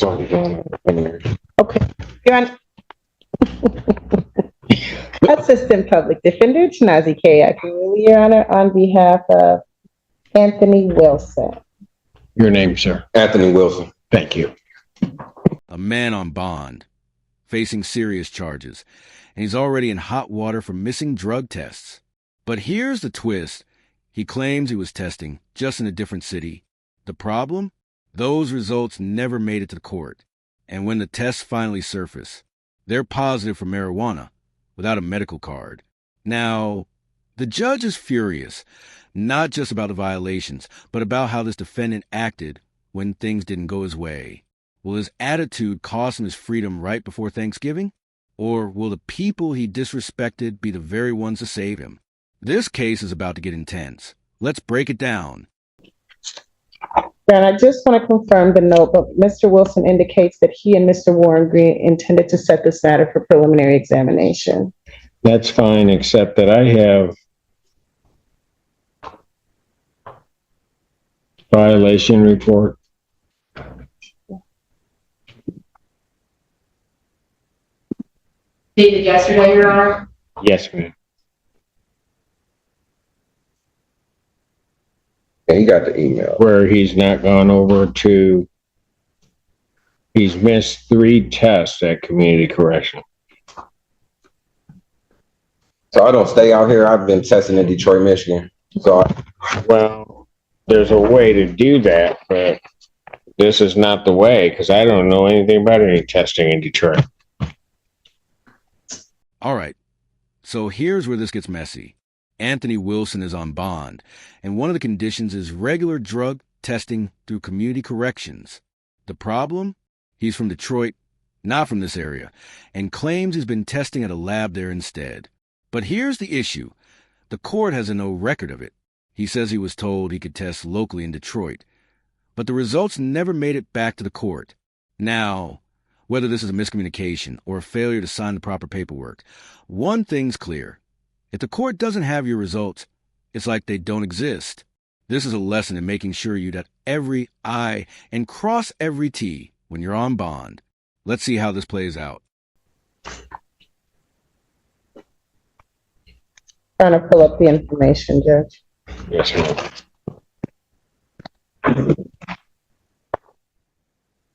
Okay. You're on. Assistant Public Defender Chinazi K. Akuruli, Your Honor, on behalf of Anthony Wilson. Your name, sir? Anthony Wilson. Thank you. A man on bond, facing serious charges, and he's already in hot water for missing drug tests. But here's the twist. He claims he was testing, just in a different city. The problem? Those results never made it to the court. And when the tests finally surface, they're positive for marijuana, without a medical card. Now, the judge is furious, not just about the violations, but about how this defendant acted when things didn't go his way. Will his attitude cost him his freedom right before Thanksgiving? Or will the people he disrespected be the very ones to save him? This case is about to get intense. Let's break it down. And I just want to confirm the note, but Mr. Wilson indicates that he and Mr. Warren Green intended to set this matter for preliminary examination. That's fine, except that I have violation report. Dated yesterday, Your Honor? Yes, ma'am. Yeah, he got the email. Where he's not gone over to, he's missed 3 tests at community correction. So I don't stay out here. I've been testing in Detroit, Michigan. So Well, there's a way to do that, but this is not the way, because I don't know anything about any testing in Detroit. All right, so here's where this gets messy. Anthony Wilson is on bond, and one of the conditions is regular drug testing through community corrections. The problem? He's from Detroit, not from this area, and claims he's been testing at a lab there instead. But here's the issue. The court has no record of it. He says he was told he could test locally in Detroit, but the results never made it back to the court. Now, whether this is a miscommunication or a failure to sign the proper paperwork, one thing's clear. If the court doesn't have your results, it's like they don't exist. This is a lesson in making sure you dot every I and cross every T when you're on bond. Let's see how this plays out. Trying to pull up the information, Judge. Yes, ma'am.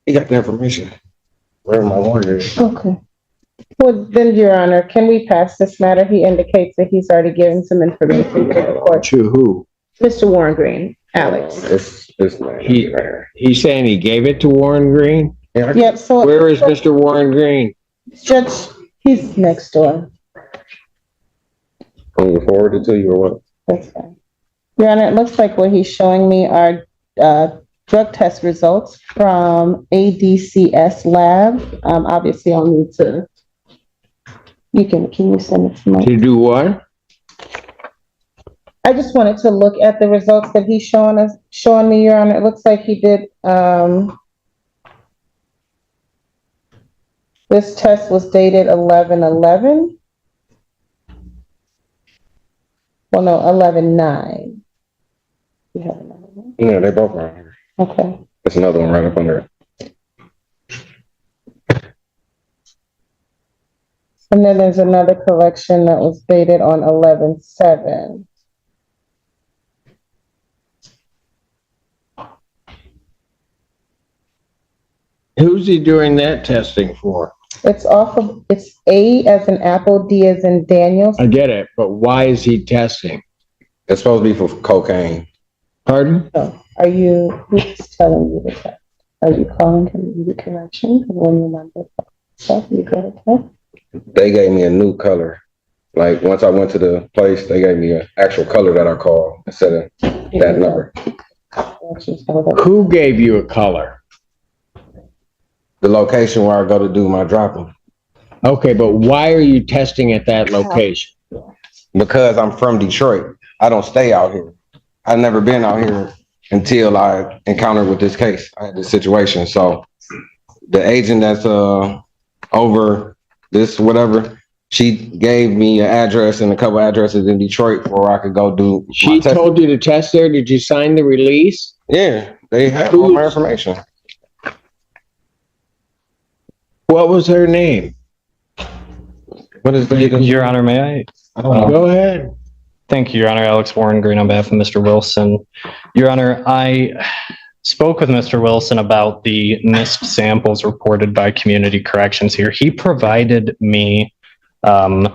he got the information. Where my lawyer is. Okay. Well, then, Your Honor, can we pass this matter? He indicates that he's already given some information to the court. To who? Mr. Warren Green, Alex. This man. He's saying he gave it to Warren Green? Yep, so. Where is Mr. Warren Green? Judge, he's next door. Can we forward it to you or what? That's fine. Your Honor, it looks like what he's showing me are drug test results from ADCS lab. Obviously, I'll need to. Can you send it to me? To do what? I just wanted to look at the results that he's showing me, Your Honor. It looks like he did. This test was dated 11/11. Well, no, 11/9. You have another one? Yeah, they both are here. Okay. There's another one right up under it. And then there's another collection that was dated on 11/7. Who's he doing that testing for? It's A as in apple, D as in Daniel. I get it, but why is he testing? It's supposed to be for cocaine. Pardon? So who's telling you the test? Are you calling him to do the correction? When you number stuff, you go to test? They gave me a new color. Like once I went to the place, they gave me an actual color that I called instead of that number. Who gave you a color? The location where I go to do my dropping. Okay, but why are you testing at that location? Because I'm from Detroit. I don't stay out here. I've never been out here until I encountered with this case. I had this situation. So the agent that's over this whatever, she gave me an address and a couple addresses in Detroit where I could go do. She told you to test there. Did you sign the release? Yeah, they have all my information. What was her name? What is the Your Honor, may I? Go ahead. Thank you, Your Honor. Alex Warren Green on behalf of Mr. Wilson. Your Honor, I spoke with Mr. Wilson about the missed samples reported by Community Corrections here. He provided me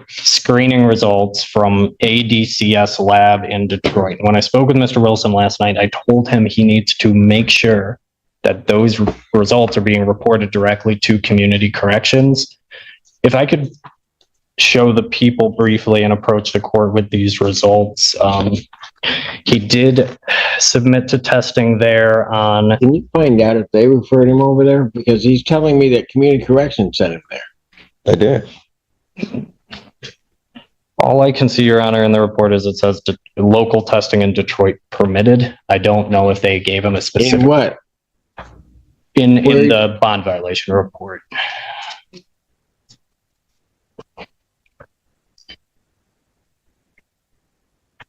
screening results from ADCS lab in Detroit. When I spoke with Mr. Wilson last night, I told him he needs to make sure that those results are being reported directly to Community Corrections. If I could show the people briefly and approach the court with these results. He did submit to testing there on. Can you find out if they referred him over there? Because he's telling me that community corrections sent him there. They did. All I can see, Your Honor, in the report is it says local testing in Detroit permitted. I don't know if they gave him a specific. In what? In the bond violation report.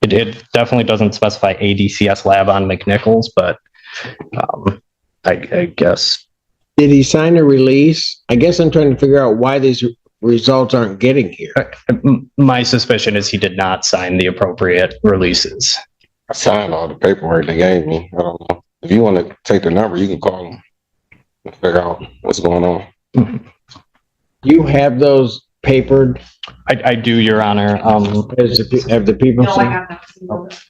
It definitely doesn't specify ADCS lab on McNichols, but I guess. Did he sign a release? I guess I'm trying to figure out why these results aren't getting here. My suspicion is he did not sign the appropriate releases. I signed all the paperwork they gave me. I don't know. If you want to take the number, you can call them and figure out what's going on. Mm-hmm. You have those papered? I do, Your Honor. Have the people No, I seen? have not.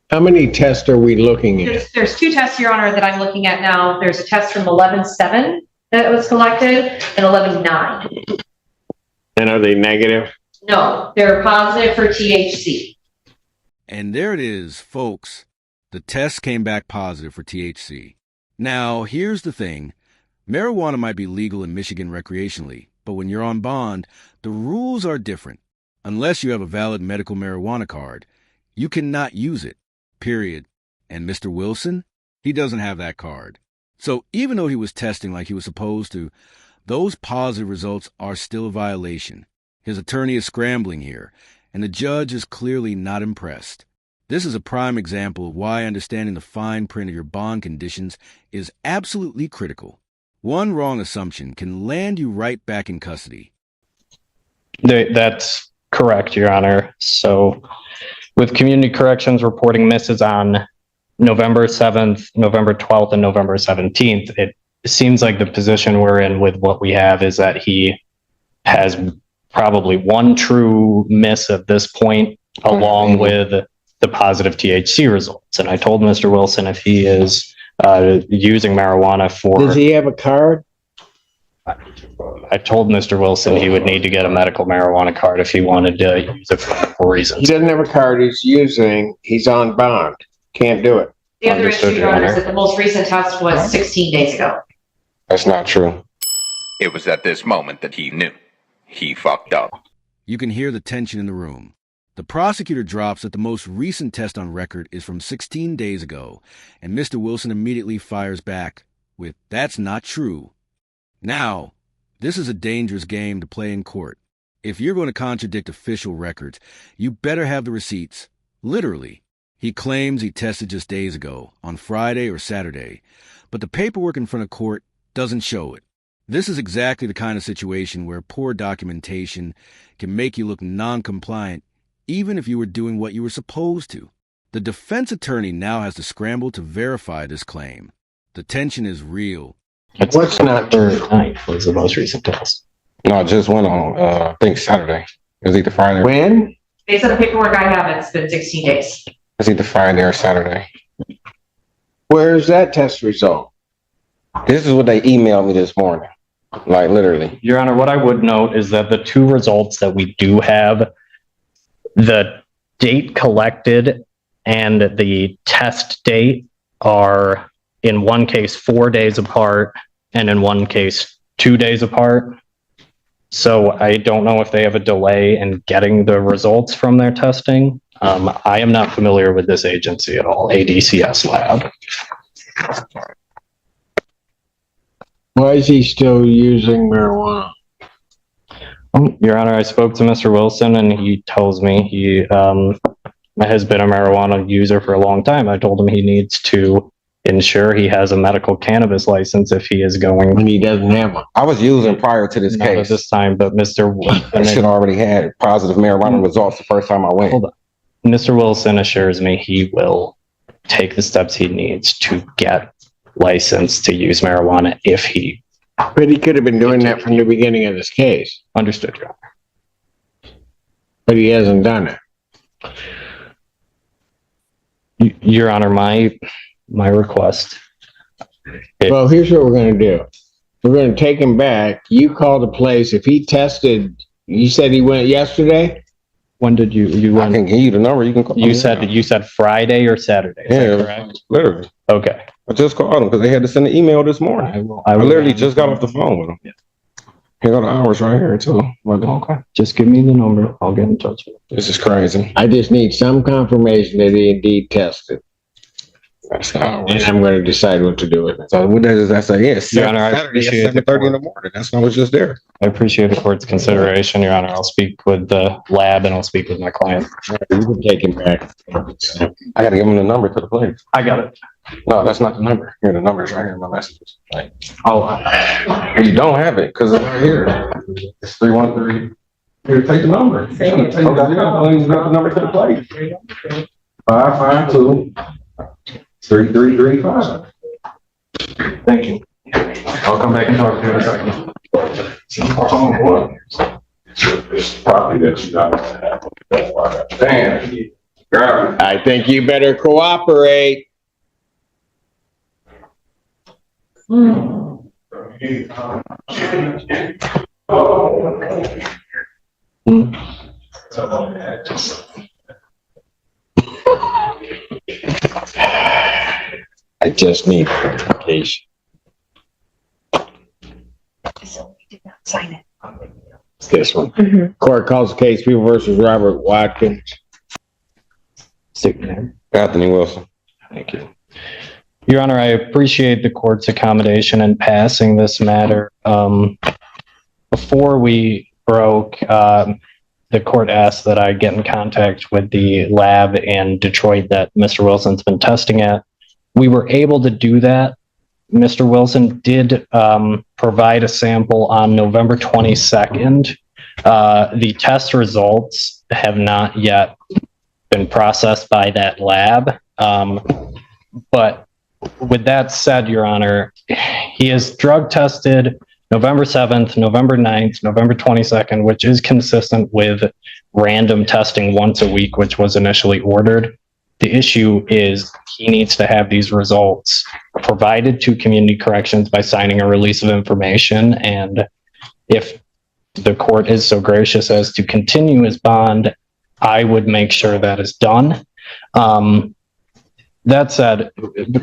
How many tests are we looking at? There's two tests, Your Honor, that I'm looking at now. There's a test from 11/7 that was collected and 11/9. And are they negative? No, they're positive for THC. And there it is, folks. The test came back positive for THC. Now, here's the thing. Marijuana might be legal in Michigan recreationally, but when you're on bond, the rules are different. Unless you have a valid medical marijuana card, you cannot use it, period. And Mr. Wilson, he doesn't have that card. So even though he was testing like he was supposed to, those positive results are still a violation. His attorney is scrambling here, and the judge is clearly not impressed. This is a prime example of why understanding the fine print of your bond conditions is absolutely critical. One wrong assumption can land you right back in custody. That's correct, Your Honor. So with Community Corrections reporting misses on November 7th, November 12th, and November 17th, it seems like the position we're in with what we have is that he has probably one true miss at this point, along with the positive THC results. And I told Mr. Wilson if he is using marijuana for... Does he have a card? I told Mr. Wilson he would need to get a medical marijuana card if he wanted to use it for medical reasons. He doesn't have a card he's on bond. Can't do it. The other Understood, issue, Your Your Honor, is Honor. that the most recent test was 16 days ago. That's not true. It was at this moment that he knew. He fucked up. You can hear the tension in the room. The prosecutor drops that the most recent test on record is from 16 days ago, and Mr. Wilson immediately fires back with, "That's not true." Now, this is a dangerous game to play in court. If you're going to contradict official records, you better have the receipts. Literally. He claims he tested just days ago, on Friday or Saturday, but the paperwork in front of court doesn't show it. This is exactly the kind of situation where poor documentation can make you look non-compliant, even if you were doing what you were supposed to. The defense attorney now has to scramble to verify this claim. The tension is real. What's not true? 9th was the most recent test. No, it just went on, I think Saturday. It was either Friday. When? Based on the paperwork I have, it's been 16 days. It's either Friday or Saturday. Where's that test result? This is what they emailed me this morning. Like literally. Your Honor, what I would note is that the two results that we do have, the date collected and the test date, are in one case 4 days apart and in one case 2 days apart. So I don't know if they have a delay in getting the results from their testing. I am not familiar with this agency at all, ADCS Lab. Why is he still using marijuana? Your Honor, I spoke to Mr. Wilson and he tells me he has been a marijuana user for a long time. I told him he needs to ensure he has a medical cannabis license if he is going. When he doesn't have one. I was using prior to this Not at case. this time, but Mr. I should Wilson, already had positive marijuana results the first time I went. hold on. Mr. Wilson assures me he will take the steps he needs to get licensed to use marijuana if he But he could have been doing that from the beginning of this case, understood. Your Honor. but he hasn't done it. Your Honor, my request. Well, here's what we're gonna do. We're gonna take him back. You call the place. If he tested, you said he went yesterday? When did you I went? can give you the number. You can call. You said Friday or Saturday. Is that correct? Literally. Okay. I just called them because they had to send an email this morning. I literally just got off the phone with them. Yeah. Here go the hours right here too. Okay. Just give me the number. I'll get in touch with you. This is crazy. I just need some confirmation that he indeed tested. That's the hours. And I'm gonna decide what to do with it. So what does that say? Yes, Your Honor, I Saturday at appreciate the 7:30 in the morning. That's when I was just there. I appreciate the court's consideration, Your Honor. I'll speak with the lab and I'll speak with my client. You can take him back. I gotta give him the number to the place. I got it. No, that's not the number. Here, the number's right here in my messages. Like, Oh, you don't have it because it's right here. It's 313. Here, take the number. Okay, yeah, you got the number to the place. 552-3335. thank you. I'll come back and talk to you in a second. Probably that you got. Damn. Girl. I think you better cooperate. I just need clarification. Sign it. It's this one. Court calls the case People versus Robert Watkins. Stick there. Anthony Wilson. Thank you. Your Honor, I appreciate the court's accommodation in passing this matter. Before we broke, the court asked that I get in contact with the lab in Detroit that Mr. Wilson's been testing at. We were able to do that. Mr. Wilson did provide a sample on November 22nd. The test results have not yet been processed by that lab. But with that said, Your Honor, he is drug tested November 7th, November 9th, November 22nd, which is consistent with random testing once a week, which was initially ordered. The issue is he needs to have these results provided to community corrections by signing a release of information. And if the court is so gracious as to continue his bond, I would make sure that is done. That said,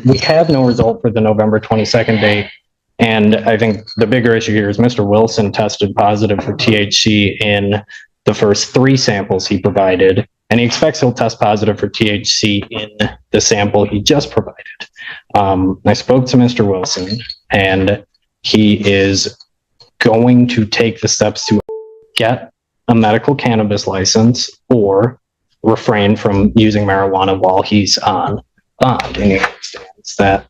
we have no result for the November 22nd date. And I think the bigger issue here is Mr. Wilson tested positive for THC in the first 3 samples he provided, and he expects he'll test positive for THC in the sample he just provided. I spoke to Mr. Wilson, and he is going to take the steps to get a medical cannabis license or refrain from using marijuana while he's on bond. And he understands that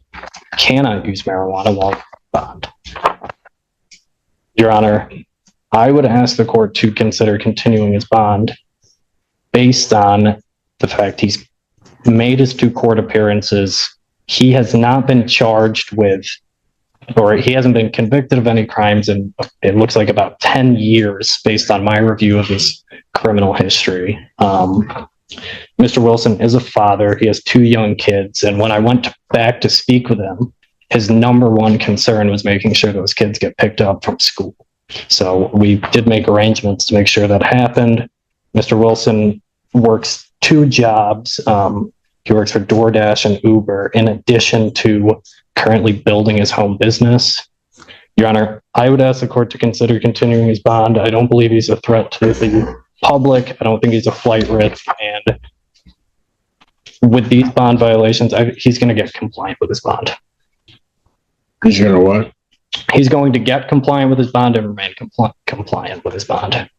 cannot use marijuana while bond. Your Honor, I would ask the court to consider continuing his bond based on the fact he's made his 2 court appearances. He has not been charged with, or he hasn't been convicted of any crimes in, it looks like, about 10 years based on my review of his criminal history. Mr. Wilson is a father. He has 2 young kids. And when I went back to speak with him, his number one concern was making sure those kids get picked up from school. So we did make arrangements to make sure that happened. Mr. Wilson works 2 jobs. He works for DoorDash and Uber in addition to currently building his home business. Your Honor, I would ask the court to consider continuing his bond. I don't believe he's a threat to the public. I don't think he's a flight risk. And with these bond violations, he's going to get compliant with his bond. He's gonna what? he's going to get compliant with his bond and remain compliant with his bond.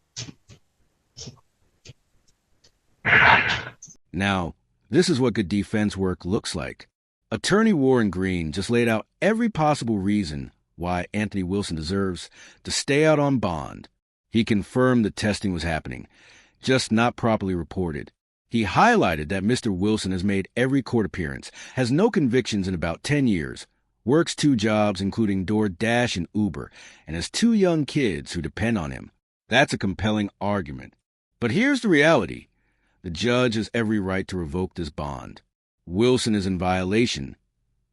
Now, this is what good defense work looks like. Attorney Warren Green just laid out every possible reason why Anthony Wilson deserves to stay out on bond. He confirmed the testing was happening, just not properly reported. He highlighted that Mr. Wilson has made every court appearance, has no convictions in about 10 years, works 2 jobs including DoorDash and Uber, and has 2 young kids who depend on him. That's a compelling argument. But here's the reality. The judge has every right to revoke this bond. Wilson is in violation.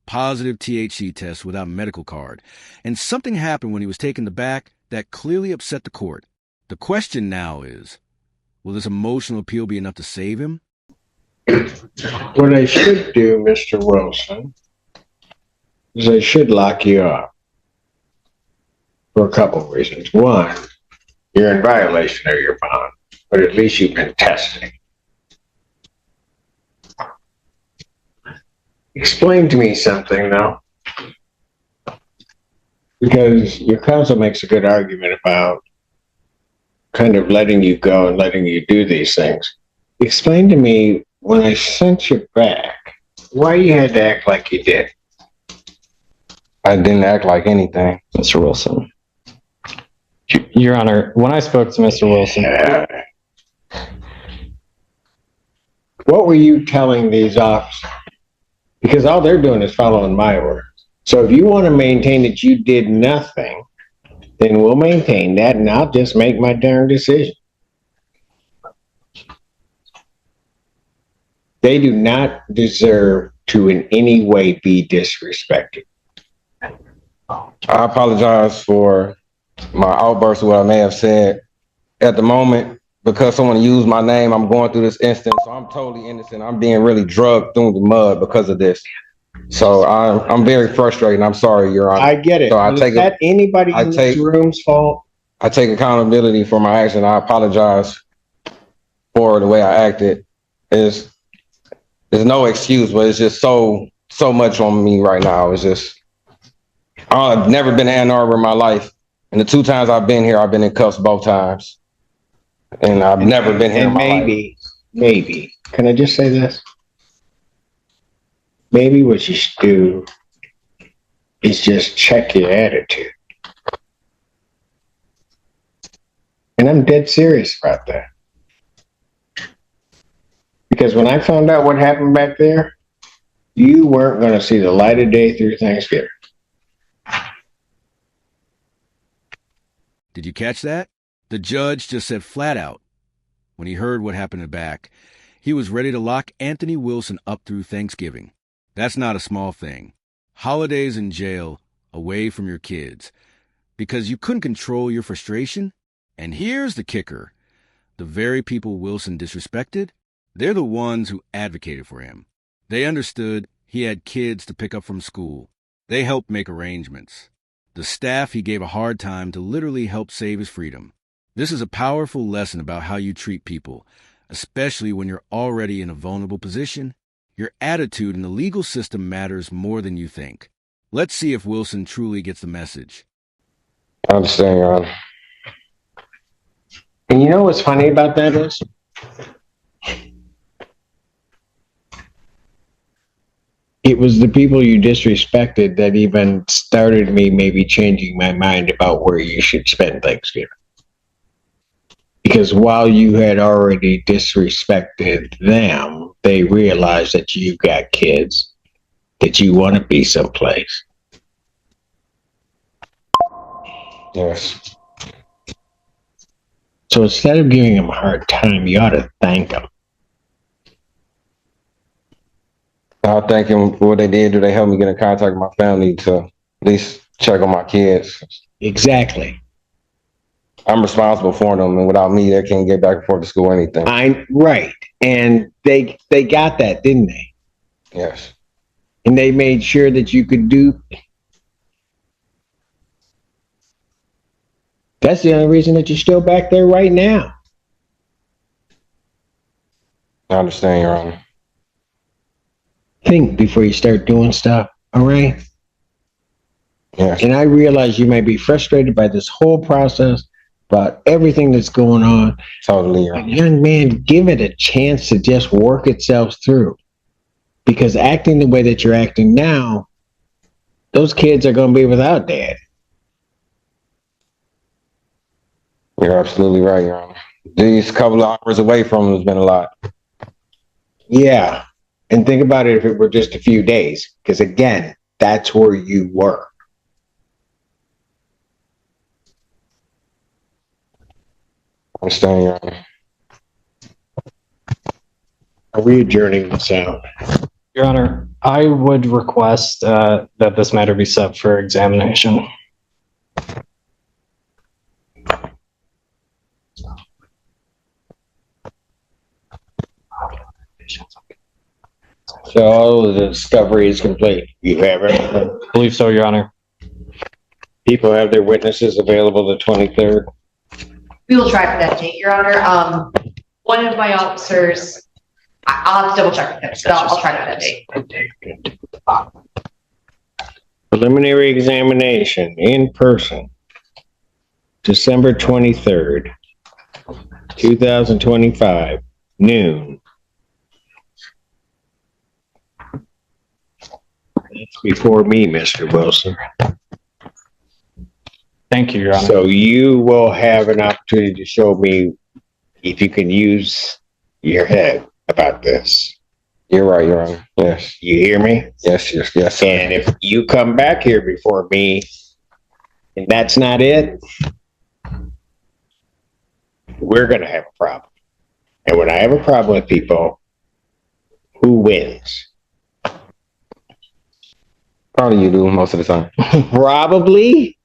Positive THC test without medical card. And something happened when he was taken aback that clearly upset the court. The question now is, will this emotional appeal be enough to save him? What I should do, Mr. Wilson, is I should lock you up for a couple of reasons. One, you're in violation of your bond, but at least you've been testing. Explain to me something now, because your counsel makes a good argument about kind of letting you go and letting you do these things. Explain to me, when I sent you back, why you had to act like you did. I didn't act like anything. Mr. Wilson. Your Honor, when I spoke to Mr. Wilson, What were you telling these officers? Because all they're doing is following my orders. So if you want to maintain that you did nothing, then we'll maintain that, and I'll just make my darn decision. They do not deserve to in any way be disrespected. I apologize for my outburst of what I may have said. At the moment, because someone used my name, I'm going through this instance, so I'm totally innocent. I'm being really drugged through the mud because of this. So I'm very frustrated. I'm sorry, Your Honor. I get it. So Is that anybody in this room's fault? I take accountability for my action. I apologize for the way I acted. There's no excuse, but it's just so much on me right now. It's just, I've never been to Ann Arbor in my life. And the 2 times I've been here, I've been in cuffs both times. And I've never been here in my life. Maybe, can I just say this? Maybe what you should do is just check your attitude. And I'm dead serious about that. Because when I found out what happened back there, you weren't going to see the light of day through Thanksgiving. Did you catch that? The judge just said flat out, when he heard what happened in the back, he was ready to lock Anthony Wilson up through Thanksgiving. That's not a small thing. Holidays in jail, away from your kids, because you couldn't control your frustration. And here's the kicker. The very people Wilson disrespected, they're the ones who advocated for him. They understood he had kids to pick up from school. They helped make arrangements. The staff he gave a hard time to literally help save his freedom. This is a powerful lesson about how you treat people, especially when you're already in a vulnerable position. Your attitude in the legal system matters more than you think. Let's see if Wilson truly gets the message. I understand, Your Honor. And you know what's funny about that is? It was the people you disrespected that even started me maybe changing my mind about where you should spend Thanksgiving. Because while you had already disrespected them, they realized that you've got kids, that you want to be someplace. Yes. So instead of giving them a hard time, you ought to thank them. I thank them for what they did. Do they help me get in contact with my family to at least check on my kids? Exactly. I'm responsible for them, and without me, they can't get back and forth to school or anything. Right. And they got that, didn't they? Yes. And they made sure that you could do. That's the only reason that you're still back there right now. I understand, Your Honor. Think before you start doing stuff, all right? Yes, And I realize you may be frustrated by this whole process, about everything that's going on. totally. Your But Honor. young man, give it a chance to just work itself through. Because acting the way that you're acting now, those kids are going to be without dad. You're absolutely right, Your Honor. These couple of hours away from him has been a lot. Yeah. And think about it if it were just a few days. Because again, that's where you were. I understand, Your Honor. Are we adjourning this out? Your Honor, I would request that this matter be set for examination. So all of the discovery is complete. You have it. I believe so, Your Honor. People have their witnesses available the 23rd. We will try for that date, Your Honor. One of my officers, I'll have to double check with him, but I'll try for that date. Preliminary examination in person, December 23rd, 2025, noon. That's before me, Mr. Wilson. Thank you, Your Honor. So you will have an opportunity to show me if you can use your head about this. You're right, Your Honor. Yes. You hear me? Yes, yes, yes. Sir. And if you come back here before me and that's not it, we're going to have a problem. And when I have a problem with people, who wins? Probably you do most of the time. Probably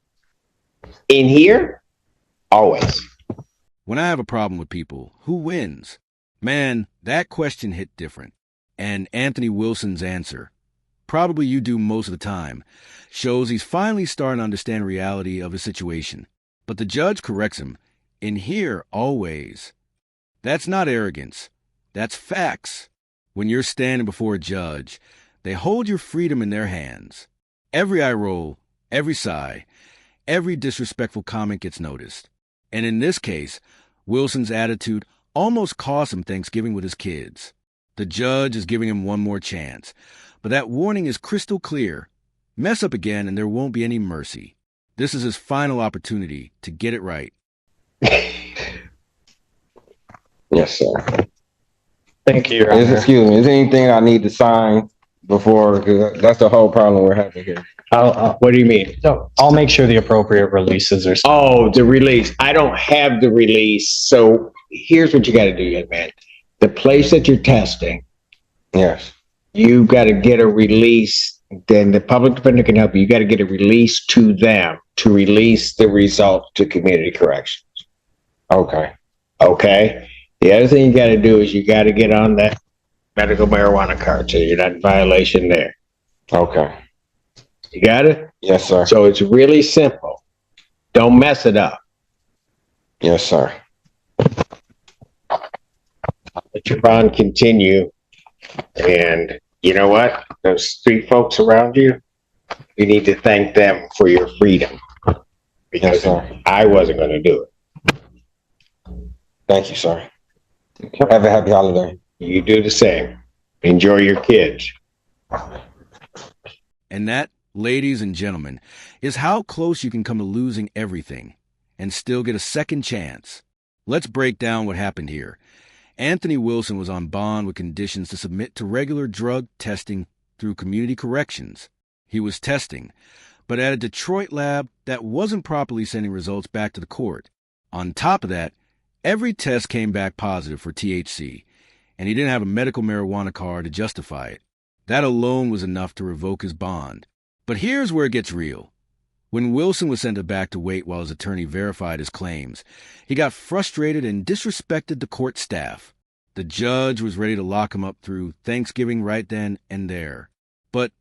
in here, always. When I have a problem with people, who wins? Man, that question hit different. And Anthony Wilson's answer, probably you do most of the time, shows he's finally starting to understand reality of his situation. But the judge corrects him, in here, always. That's not arrogance. That's facts. When you're standing before a judge, they hold your freedom in their hands. Every eye roll, every sigh, every disrespectful comment gets noticed. And in this case, Wilson's attitude almost cost him Thanksgiving with his kids. The judge is giving him one more chance, but that warning is crystal clear. Mess up again and there won't be any mercy. This is his final opportunity to get it right. Yes, sir. Thank you, Your Honor. Excuse me. Is there anything I need to sign before? Because that's the whole problem we're having here. What do you mean? So I'll make sure the appropriate releases are. Oh, the release. I don't have the release. So here's what you got to do, young man. The place that you're testing, Yes. you got to get a release. Then the public defender can help you. You got to get a release to them to release the result to community corrections. Okay. Okay. The other thing you got to do is you got to get on that medical marijuana card so you're not in violation there. Okay. You got it? Yes, sir. So it's really simple. Don't mess it up. Yes, sir. Let your bond continue. And you know what? Those three folks around you, you need to thank them for your freedom. Because Yes, sir. I wasn't going to do it. Thank you, sir. Have a happy holiday. You do the same. Enjoy your kids. And that, ladies and gentlemen, is how close you can come to losing everything and still get a second chance. Let's break down what happened here. Anthony Wilson was on bond with conditions to submit to regular drug testing through community corrections. He was testing, but at a Detroit lab that wasn't properly sending results back to the court. On top of that, every test came back positive for THC, and he didn't have a medical marijuana card to justify it. That alone was enough to revoke his bond. But here's where it gets real. When Wilson was sent back to wait while his attorney verified his claims, he got frustrated and disrespected the court staff. The judge was ready to lock him up through Thanksgiving right then and there. But,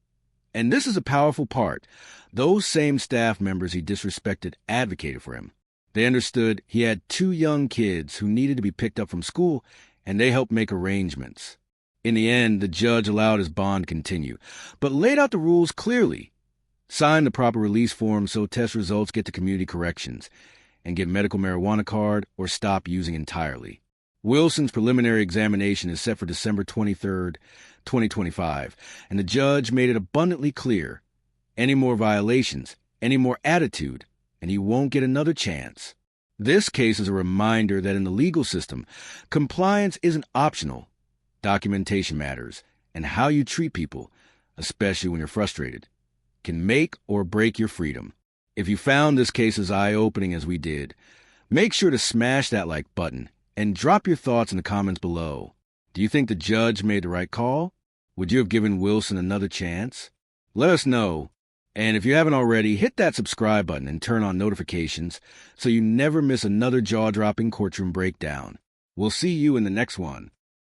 and this is a powerful part, those same staff members he disrespected advocated for him. They understood he had 2 young kids who needed to be picked up from school, and they helped make arrangements. In the end, the judge allowed his bond to continue, but laid out the rules clearly. Sign the proper release form so test results get to community corrections, and get medical marijuana card or stop using entirely. Wilson's preliminary examination is set for December 23rd, 2025, and the judge made it abundantly clear: any more violations, any more attitude, and he won't get another chance. This case is a reminder that in the legal system, compliance isn't optional. Documentation matters, and how you treat people, especially when you're frustrated, can make or break your freedom. If you found this case as eye-opening as we did, make sure to smash that like button and drop your thoughts in the comments below. Do you think the judge made the right call? Would you have given Wilson another chance? Let us know. And if you haven't already, hit that subscribe button and turn on notifications so you never miss another jaw-dropping courtroom breakdown. We'll see you in the next one.